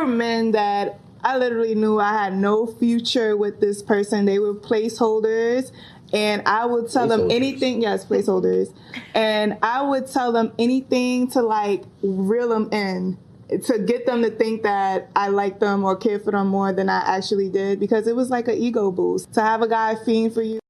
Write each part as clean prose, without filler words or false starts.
men that I literally knew I had no future with this person. They were placeholders. And I would tell them anything. Yes, placeholders. And I would tell them anything to like reel them in, to get them to think that I liked them or cared for them more than I actually did, because it was like an ego boost to have a guy fiend for you.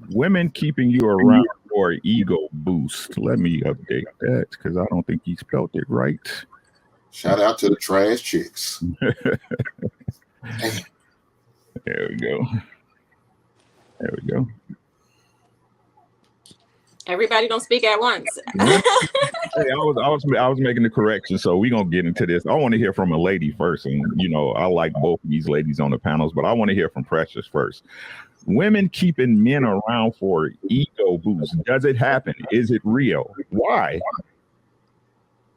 Women keeping you around for an ego boost. Let me update that because I don't think he spelled it right. Shout out to the trash chicks. There we go. There we go. Everybody don't speak at once. Hey, I was making the correction, so we're gonna get into this. I want to hear from a lady first, and you know I like both of these ladies on the panels, but I want to hear from Precious first. Women keeping men around for ego boost. Does it happen? Is it real? Why?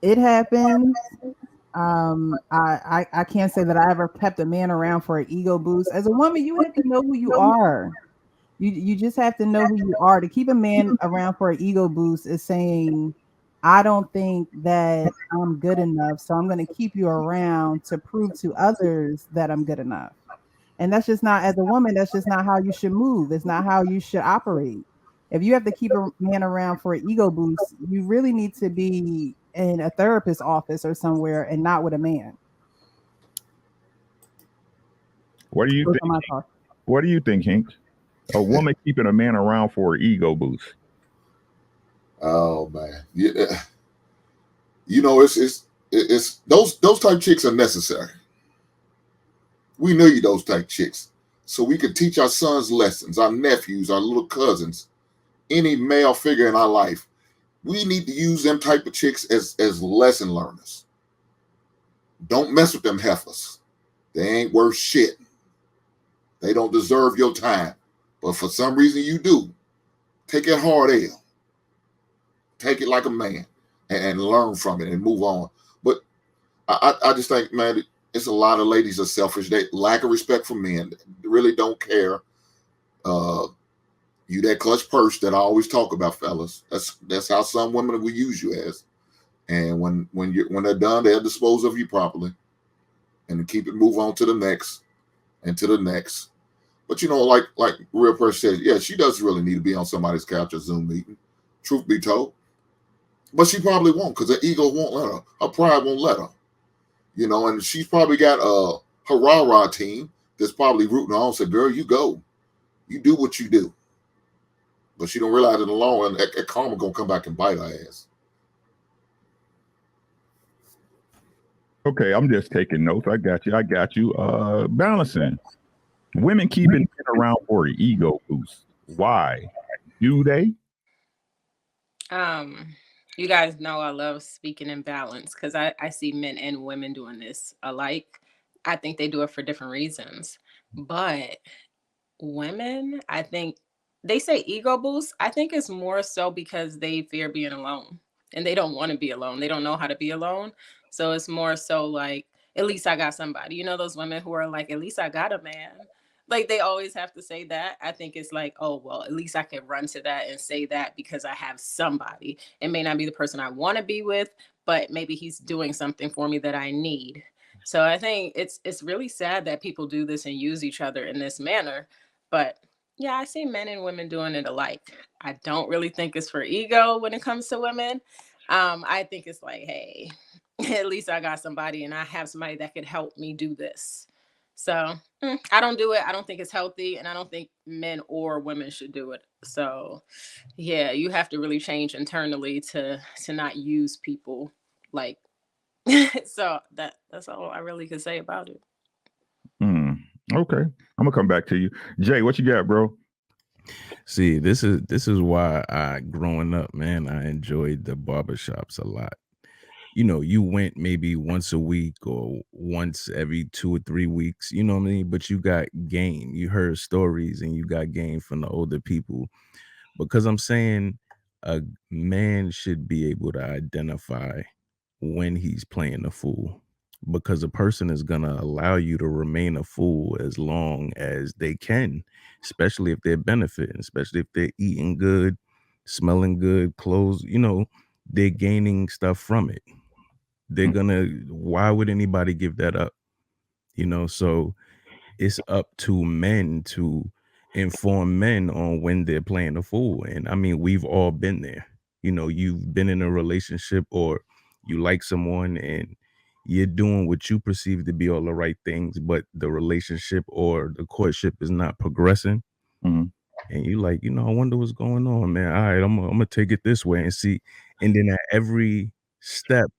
It happens. I can't say that I ever kept a man around for an ego boost. As a woman, you have to know who you are. You just have to know who you are. To keep a man around for an ego boost is saying, I don't think that I'm good enough, so I'm going to keep you around to prove to others that I'm good enough. And that's just not, as a woman, that's just not how you should move. It's not how you should operate. If you have to keep a man around for an ego boost, you really need to be in a therapist's office or somewhere and not with a man. What do you think? What do you think, Hank? A woman keeping a man around for an ego boost. Oh man, yeah. You know, it's those type chicks are necessary. We need those type chicks so we can teach our sons lessons, our nephews, our little cousins, any male figure in our life. We need to use them type of chicks as lesson learners. Don't mess with them heifers. They ain't worth shit. They don't deserve your time. But for some reason you do. Take it hard L. Take it like a man and learn from it and move on. But I just think, man, it's a lot of ladies are selfish. They lack of respect for men. They really don't care. You that clutch purse that I always talk about, fellas. That's how some women will use you as. And when they're done, they'll dispose of you properly. And keep it, move on to the next and to the next. But you know, like Real Precious said, yeah, she doesn't really need to be on somebody's couch or Zoom meeting, truth be told. But she probably won't, because her ego won't let her. Her pride won't let her. You know, and she's probably got her rah-rah team that's probably rooting her on, say, girl, you go. You do what you do. But she don't realize in the long run that karma gonna come back and bite her ass. Okay, I'm just taking notes. I got you. Balancing. Women keeping men around for an ego boost. Why? Do they? You guys know I love speaking in balance because I see men and women doing this alike. I think they do it for different reasons. But women, I think they say ego boost. I think it's more so because they fear being alone and they don't want to be alone. They don't know how to be alone. So it's more so like, at least I got somebody. You know, those women who are like, at least I got a man. Like they always have to say that. I think it's like, oh, well, at least I can run to that and say that because I have somebody. It may not be the person I want to be with, but maybe he's doing something for me that I need. So I think it's really sad that people do this and use each other in this manner. But yeah, I see men and women doing it alike. I don't really think it's for ego when it comes to women. I think it's like, hey, at least I got somebody and I have somebody that could help me do this. So I don't do it. I don't think it's healthy, and I don't think men or women should do it. So yeah, you have to really change internally to not use people like. So that's all I really could say about it. Okay, I'm gonna come back to you, Jay. What you got, bro? See, this is why growing up, man, I enjoyed the barbershops a lot. You know, you went maybe once a week or once every 2 or 3 weeks, you know what I mean? But you got game. You heard stories and you got game from the older people. Because I'm saying a man should be able to identify when he's playing a fool. Because a person is going to allow you to remain a fool as long as they can, especially if they're benefiting, especially if they're eating good, smelling good, clothes, you know, they're gaining stuff from it. they're gonna, why would anybody give that up? You know, so it's up to men to inform men on when they're playing the fool. And I mean, we've all been there. You know, you've been in a relationship or you like someone and you're doing what you perceive to be all the right things, but the relationship or the courtship is not progressing. Mm-hmm. And you like, you know, I wonder what's going on, man. All right, I'm gonna take it this way and see. And then at every step,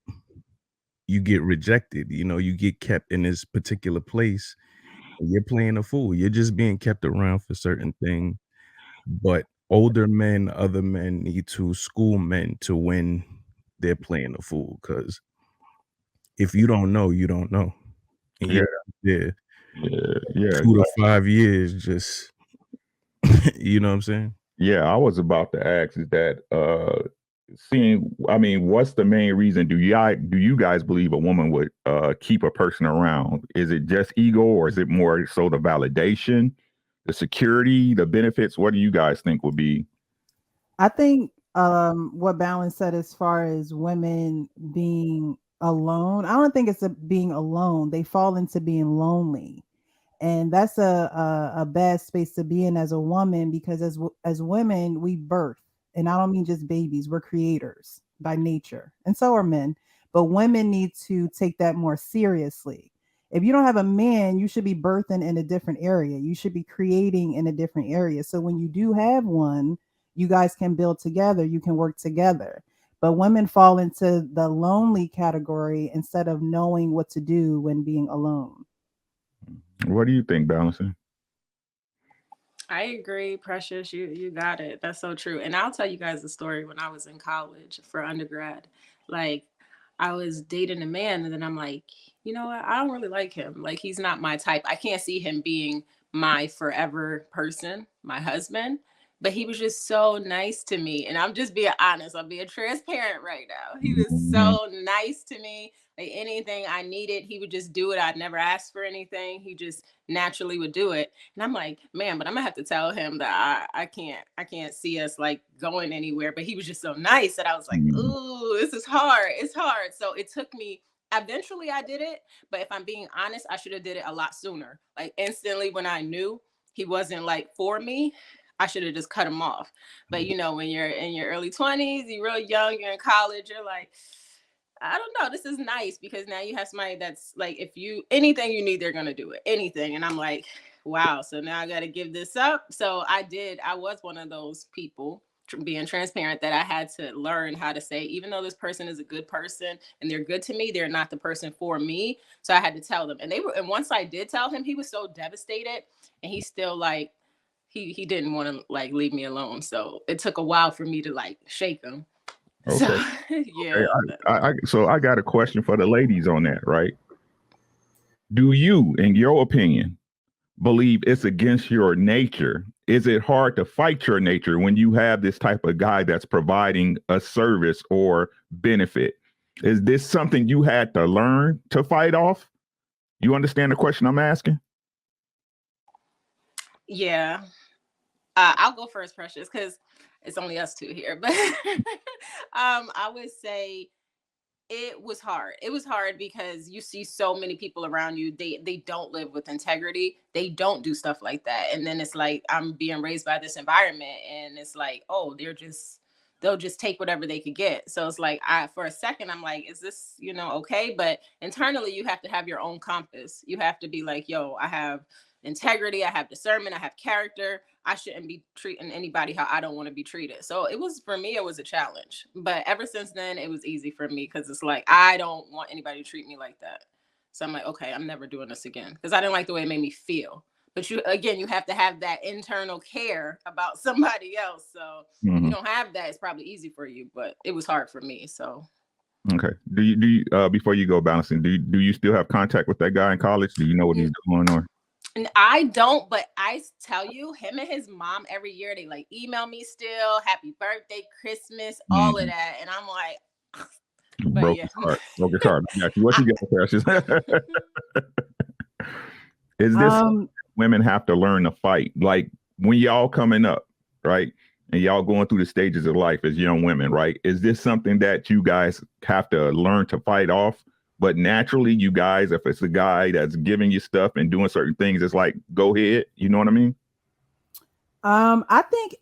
you get rejected. You know, you get kept in this particular place. You're playing a fool. You're just being kept around for certain things. But older men, other men need to school men to when they're playing a fool. Because if you don't know, you don't know. And Yeah. yeah, Yeah. 2 to 5 years, just you know what I'm saying? Yeah, I was about to ask is that I mean, what's the main reason do you guys believe a woman would keep a person around? Is it just ego or is it more so the validation, the security, the benefits? What do you guys think would be? I think what Balance said as far as women being alone, I don't think it's being alone. They fall into being lonely. And that's a bad space to be in as a woman, because as women we birth, and I don't mean just babies, we're creators by nature, and so are men, but women need to take that more seriously. If you don't have a man, you should be birthing in a different area, you should be creating in a different area, so when you do have one, you guys can build together, you can work together. But women fall into the lonely category instead of knowing what to do when being alone. What do you think, Balancing? I agree, Precious. You got it. That's so true. And I'll tell you guys a story when I was in college for undergrad. Like, I was dating a man, and then I'm like, you know what? I don't really like him. Like, he's not my type. I can't see him being my forever person, my husband. But he was just so nice to me. And I'm just being honest. I'm being transparent right now. He was so nice to me. Like, anything I needed, he would just do it. I'd never ask for anything. He just naturally would do it. And I'm like, man, but I'm gonna have to tell him that I can't see us like going anywhere. But he was just so nice that I was like, ooh, this is hard. It's hard. So it took me, eventually I did it. But if I'm being honest, I should have did it a lot sooner. Like, instantly when I knew he wasn't like for me, I should have just cut him off. But you know, when you're in your early 20s, you're real young, you're in college, you're like, I don't know, this is nice because now you have somebody that's like, if you, anything you need, they're going to do it, anything. And I'm like, wow, so now I got to give this up. So I was one of those people, being transparent, that I had to learn how to say, even though this person is a good person and they're good to me, they're not the person for me. So I had to tell them. And once I did tell him, he was so devastated, and he still like, he didn't want to like leave me alone. So it took a while for me to like shake him. Okay. So, yeah. Okay. So I got a question for the ladies on that, right? Do you, in your opinion, believe it's against your nature? Is it hard to fight your nature when you have this type of guy that's providing a service or benefit? Is this something you had to learn to fight off? You understand the question I'm asking? Yeah. I'll go first, Precious, because it's only us two here. But I would say it was hard. It was hard because you see so many people around you. They don't live with integrity. They don't do stuff like that. And then it's like, I'm being raised by this environment, and it's like, oh, they'll just take whatever they could get. So it's like, for a second, I'm like, is this, okay? But internally, you have to have your own compass. You have to be like, yo, I have integrity, I have discernment, I have character. I shouldn't be treating anybody how I don't want to be treated. So for me, it was a challenge. But ever since then, it was easy for me, because it's like, I don't want anybody to treat me like that. So I'm like, okay, I'm never doing this again, because I didn't like the way it made me feel. But you have to have that internal care about somebody else. So if you don't have that, it's probably easy for you, but it was hard for me. So. Okay. Do you before you go, Balancing, do you still have contact with that guy in college? Do you know what he's doing or? And I don't, but I tell you, him and his mom every year, they like email me still, happy birthday, Christmas, all of that. And I'm like, broke his heart. Broke his heart. Yeah, what you got, Precious? Is this women have to learn to fight? Like when y'all coming up, right? and y'all going through the stages of life as young women, right? Is this something that you guys have to learn to fight off? But naturally, you guys, if it's a guy that's giving you stuff and doing certain things, it's like, go ahead. You know what I mean? I think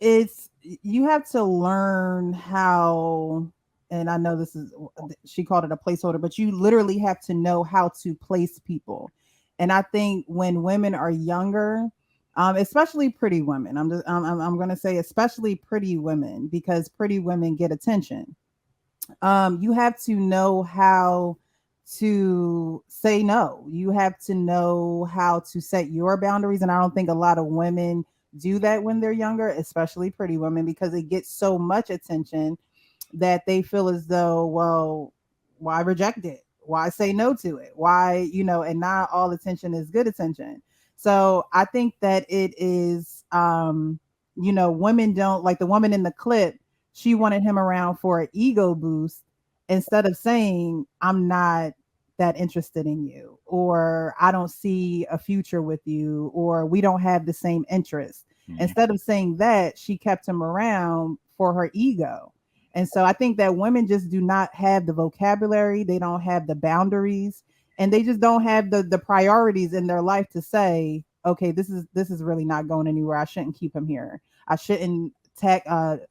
you have to learn how, and I know this is, she called it a placeholder, but you literally have to know how to place people. And I think when women are younger, especially pretty women, I'm going to say especially pretty women, because pretty women get attention. You have to know how to say no. You have to know how to set your boundaries. And I don't think a lot of women do that when they're younger, especially pretty women, because it gets so much attention that they feel as though, well, why reject it? Why say no to it? Why, and not all attention is good attention. So I think that it is, women don't, like the woman in the clip, she wanted him around for an ego boost instead of saying, I'm not that interested in you, or I don't see a future with you, or we don't have the same interests. Mm-hmm. Instead of saying that, she kept him around for her ego. And so I think that women just do not have the vocabulary, they don't have the boundaries, and they just don't have the priorities in their life to say, okay, this is really not going anywhere. I shouldn't keep him here. I shouldn't tag tag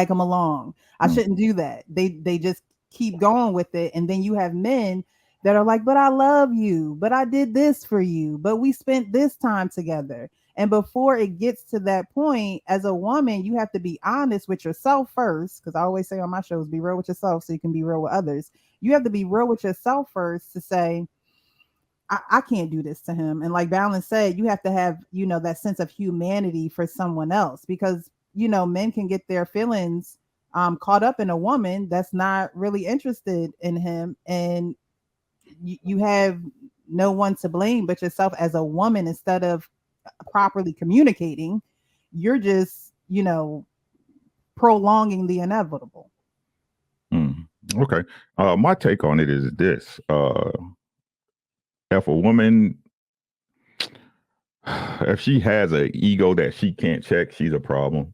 him along. I shouldn't do that. They just keep going with it. And then you have men that are like, but I love you, but I did this for you, but we spent this time together. And before it gets to that point, as a woman, you have to be honest with yourself first. Because I always say on my shows, be real with yourself so you can be real with others. You have to be real with yourself first to say, I can't do this to him. And like Balance said, you have to have, that sense of humanity for someone else, because, men can get their feelings caught up in a woman that's not really interested in him. And you have no one to blame but yourself as a woman. Instead of properly communicating, you're just, prolonging the inevitable. Okay. My take on it is this. If a woman, if she has an ego that she can't check, she's a problem,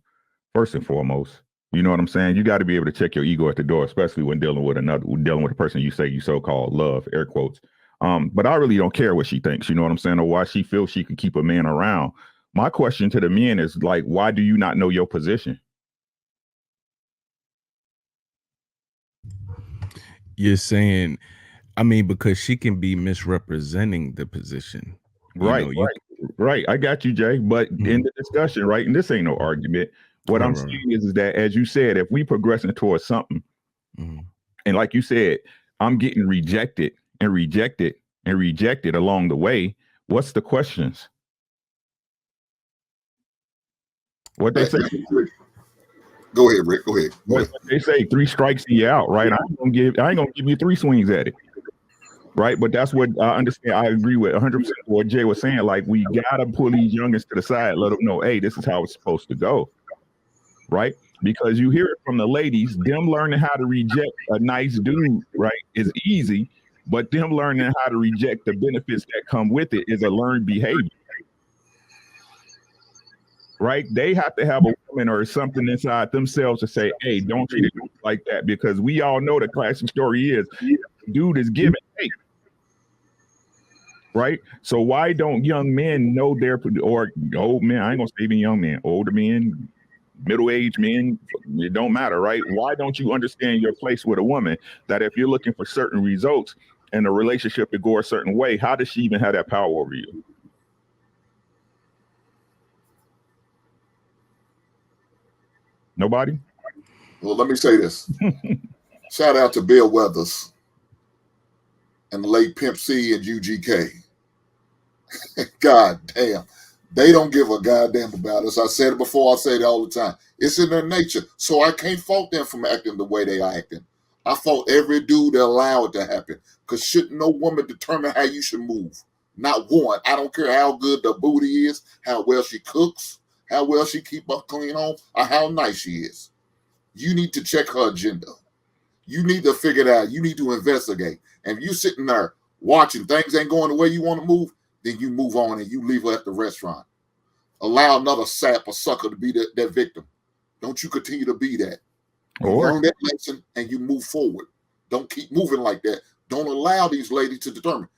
first and foremost. You know what I'm saying? You got to be able to check your ego at the door, especially when dealing with a person you say you so-called love, air quotes. But I really don't care what she thinks, you know what I'm saying, or why she feels she could keep a man around. My question to the men is like, why do you not know your position? You're saying, I mean, because she can be misrepresenting the position. Right, right. I got you, Jay. But in the discussion, right, and this ain't no argument. What I'm saying is that, as you said, if we progressing towards something, and like you said, I'm getting rejected and rejected and rejected along the way, what's the questions? What they say? Go ahead, Rick. Go ahead. What they say, 3 strikes and you're out, right? I ain't gonna give you 3 swings at it. Right, but that's what I understand. I agree with 100% what Jay was saying. Like, we gotta pull these youngins to the side, let them know, hey, this is how it's supposed to go, right? Because you hear it from the ladies, them learning how to reject a nice dude, right, is easy, but them learning how to reject the benefits that come with it is a learned behavior, right? They have to have a woman or something inside themselves to say, hey, don't treat it like that, because we all know the classic story is, dude is giving, hey. Right. So why don't young men know or old men? I ain't gonna say even young men, older men, middle-aged men, it don't matter, right? Why don't you understand your place with a woman, that if you're looking for certain results and a relationship to go a certain way, how does she even have that power over you? Nobody? Well, let me say this. Shout out to Bill Weathers and the late Pimp C and UGK. God damn. They don't give a goddamn about us. I said it before, I say it all the time. It's in their nature. So I can't fault them from acting the way they are acting. I fault every dude that allow it to happen. Because shouldn't no woman determine how you should move? Not one. I don't care how good the booty is, how well she cooks, how well she keep a clean home, or how nice she is. You need to check her agenda. You need to figure it out. You need to investigate. And if you're sitting there watching things ain't going the way you want to move, then you move on and you leave her at the restaurant. allow another sap or sucker to be that victim. Don't you continue to be that. You learn that lesson and you move forward. Don't keep moving like that. Don't allow these ladies to determine.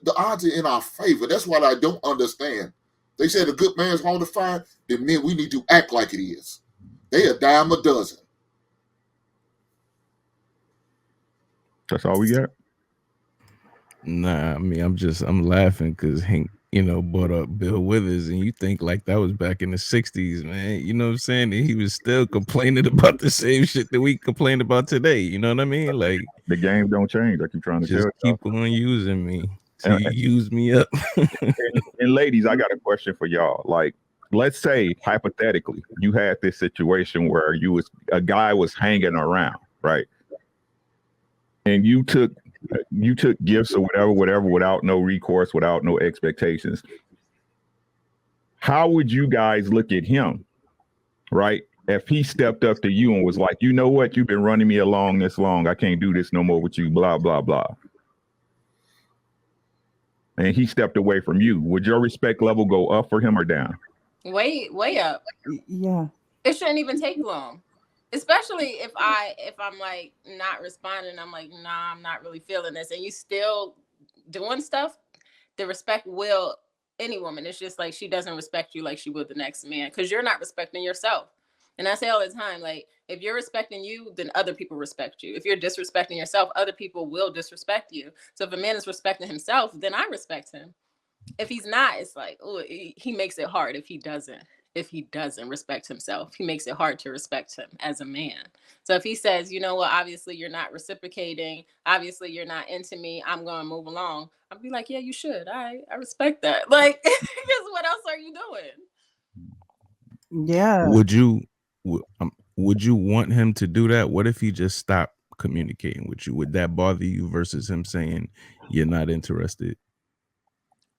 The odds are in our favor. That's what I don't understand. They said a good man's hard to find. Then men, we need to act like it is. They a dime a dozen. That's all we got. Nah, I mean, I'm laughing because Hank, brought up Bill Withers, and you think like that was back in the 60s, man. You know what I'm saying? And he was still complaining about the same shit that we complain about today. You know what I mean? Like, the game don't change. I keep trying to just tell keep on using me. So you use me up. and ladies, I got a question for y'all. Like, let's say hypothetically, you had this situation where a guy was hanging around, right? And you took gifts or whatever without no recourse, without no expectations. How would you guys look at him, right? If he stepped up to you and was like, you know what, you've been running me along this long, I can't do this no more with you, blah, blah, blah. And he stepped away from you. Would your respect level go up for him or down? Way up. Yeah. It shouldn't even take long. Especially if I'm like not responding, I'm like, nah, I'm not really feeling this, and you still doing stuff, the respect will, any woman, it's just like she doesn't respect you like she would the next man, because you're not respecting yourself. And I say all the time, like, if you're respecting you, then other people respect you. If you're disrespecting yourself, other people will disrespect you. So if a man is respecting himself, then I respect him. If he's not, it's like, oh, he makes it hard if he doesn't respect himself. He makes it hard to respect him as a man. So if he says, you know what, obviously you're not reciprocating, obviously you're not into me, I'm going to move along, I'll be like, yeah, you should. I respect that. Like, because what else are you doing? Yeah. Would you want him to do that? What if he just stopped communicating with you? Would that bother you versus him saying you're not interested?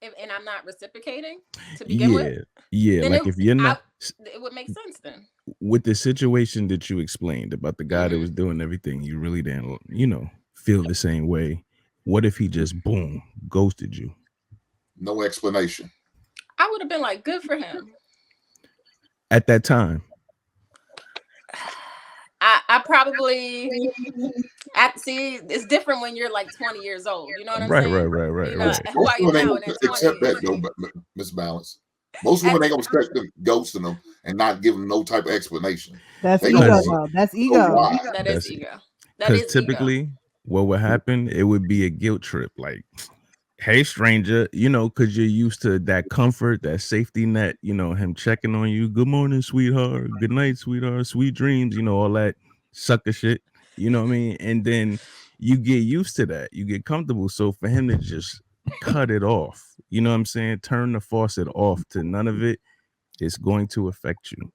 And I'm not reciprocating to begin with? Yeah. Like, if you're not, it would make sense then. With the situation that you explained about the guy that was doing everything, you really didn't, feel the same way. What if he just, boom, ghosted you? No explanation. I would have been like, good for him. At that time. I probably, see, it's different when you're like 20 years old. You know what I'm saying? Right. You know, Most women ain't gonna accept that though, Miss Balance. Most women ain't gonna expect them ghosting them and not give them no type of explanation. That's ego. That's ego. That is ego. Because typically, what would happen? It would be a guilt trip. Like, hey, stranger, because you're used to that comfort, that safety net, him checking on you. Good morning, sweetheart. Good night, sweetheart. Sweet dreams, all that sucker shit. You know what I mean? And then you get used to that. You get comfortable. So for him to just cut it off, you know what I'm saying? Turn the faucet off to none of it, it's going to affect you.